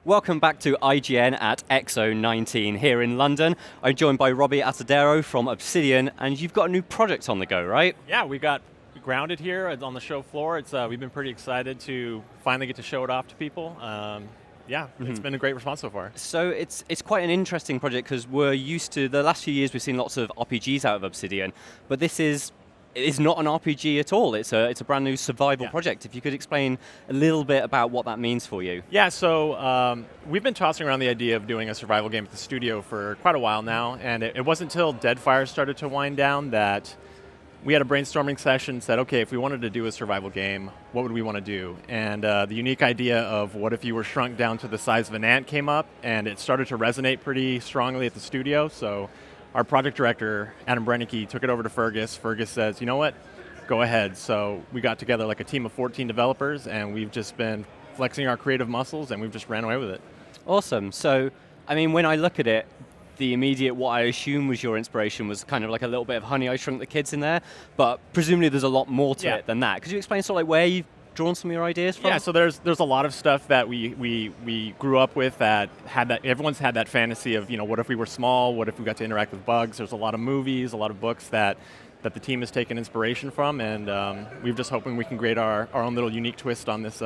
Welcome back to IGN at X019 here in London. I'm joined by Robbie Atadero from Obsidian, and you've got a new project on the go, right? Yeah, we got grounded here on the show floor. We've been pretty excited to finally get to show it off to people. It's been a great response so far. So it's quite an interesting project because we're used to, the last few years we've seen lots of RPGs out of Obsidian, but this is not an RPG at all. It's a brand new survival project. If you could explain a little bit about what that means for you. Yeah, so we've been tossing around the idea of doing a survival game at the studio for quite a while now, and it wasn't until Deadfire started to wind down that we had a brainstorming session and said, okay, if we wanted to do a survival game, what would we want to do? And the unique idea of what if you were shrunk down to the size of an ant came up, and it started to resonate pretty strongly at the studio. So our project director, Adam Brennicky, took it over to Fergus. Fergus says, you know what, go ahead. So we got together like a team of 14 developers, and we've just been flexing our creative muscles, and we've just ran away with it. Awesome. So, I mean, when I look at it, the immediate, what I assume was your inspiration was kind of like a little bit of Honey, I Shrunk the Kids in there, but presumably there's a lot more to it than that. Could you explain sort of like where you've drawn some of your ideas from? Yeah, so there's a lot of stuff that we grew up with that everyone's had that fantasy of, what if we were small, what if we got to interact with bugs. There's a lot of movies, a lot of books that the team has taken inspiration from, and we're just hoping we can create our own little unique twist on this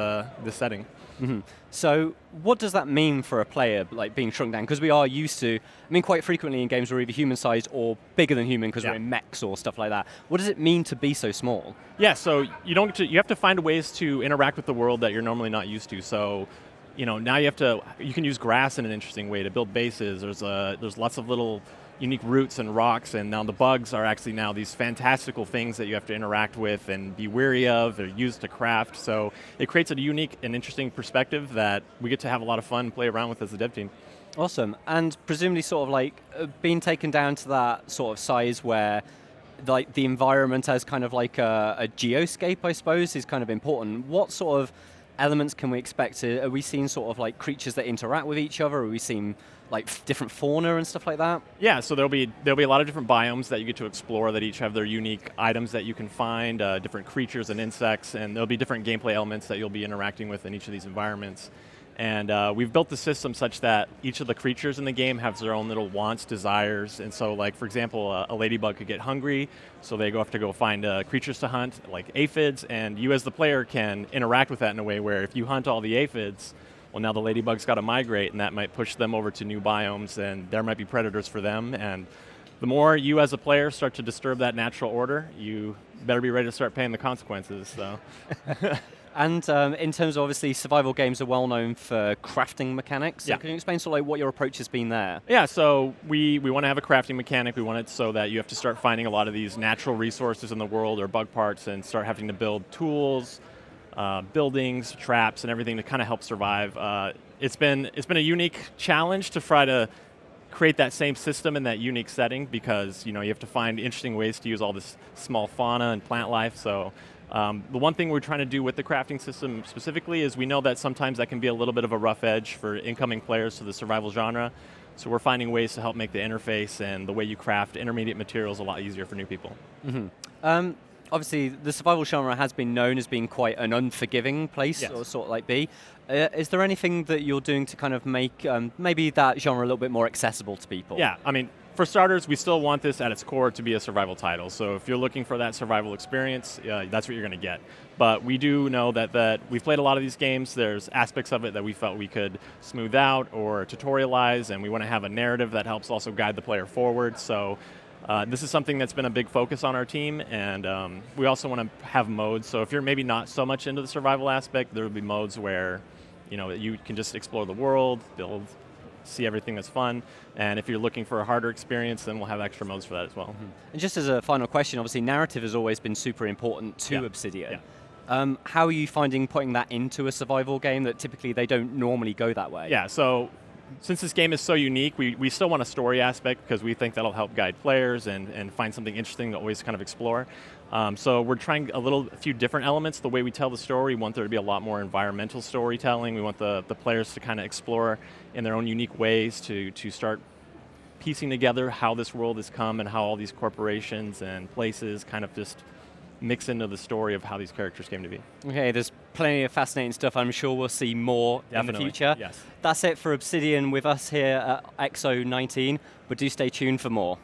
setting. Mm-hmm. So what does that mean for a player, like being shrunk down? Because we are used to, quite frequently in games we're either human-sized or bigger than human because we're in mechs or stuff like that. What does it mean to be so small? Yeah, so you have to find ways to interact with the world that you're normally not used to. So, now you can use grass in an interesting way to build bases. There's lots of little unique roots and rocks, and now the bugs are actually now these fantastical things that you have to interact with and be wary of or use to craft. So it creates a unique and interesting perspective that we get to have a lot of fun and play around with as a dev team. Awesome. And presumably sort of like being taken down to that sort of size where like the environment as kind of like a geoscape, I suppose, is kind of important. What sort of elements can we expect? Are we seeing sort of like creatures that interact with each other? Are we seeing like different fauna and stuff like that? Yeah, so there'll be a lot of different biomes that you get to explore that each have their unique items that you can find, different creatures and insects, and there'll be different gameplay elements that you'll be interacting with in each of these environments. And we've built the system such that each of the creatures in the game has their own little wants, desires, and so like, for example, a ladybug could get hungry, so they have to go find creatures to hunt, like aphids, and you as the player can interact with that in a way where if you hunt all the aphids, well, now the ladybug's got to migrate, and that might push them over to new biomes, and there might be predators for them, and the more you as a player start to disturb that natural order, you better be ready to start paying the consequences. So. And in terms of, obviously, survival games are well known for crafting mechanics. So can you explain sort of like what your approach has been there? Yeah, so we want to have a crafting mechanic. We want it so that you have to start finding a lot of these natural resources in the world or bug parts and start having to build tools, buildings, traps, and everything to kind of help survive. It's been a unique challenge to try to create that same system in that unique setting because you have to find interesting ways to use all this small fauna and plant life. So the one thing we're trying to do with the crafting system specifically is we know that sometimes that can be a little bit of a rough edge for incoming players to the survival genre. So we're finding ways to help make the interface and the way you craft intermediate materials a lot easier for new people. Mm-hmm. Obviously, the survival genre has been known as being quite an unforgiving place, or sort of like be. Is there anything that you're doing to kind of make maybe that genre a little bit more accessible to people? Yeah, for starters, we still want this at its core to be a survival title. So if you're looking for that survival experience, that's what you're going to get. But we do know that we've played a lot of these games. There's aspects of it that we felt we could smooth out or tutorialize, and we want to have a narrative that helps also guide the player forward. So this is something that's been a big focus on our team, and we also want to have modes. So if you're maybe not so much into the survival aspect, there will be modes where you can just explore the world, build, see everything that's fun, and if you're looking for a harder experience, then we'll have extra modes for that as well. Mm-hmm. And just as a final question, obviously narrative has always been super important to Obsidian. How are you finding putting that into a survival game that typically they don't normally go that way? Yeah, so since this game is so unique, we still want a story aspect because we think that'll help guide players and find something interesting to always kind of explore. So we're trying a few different elements. The way we tell the story, we want there to be a lot more environmental storytelling. We want the players to kind of explore in their own unique ways to start piecing together how this world has come and how all these corporations and places kind of just mix into the story of how these characters came to be. Okay, there's plenty of fascinating stuff. I'm sure we'll see more in the future. Yes. That's it for Obsidian with us here at X019, but do stay tuned for more.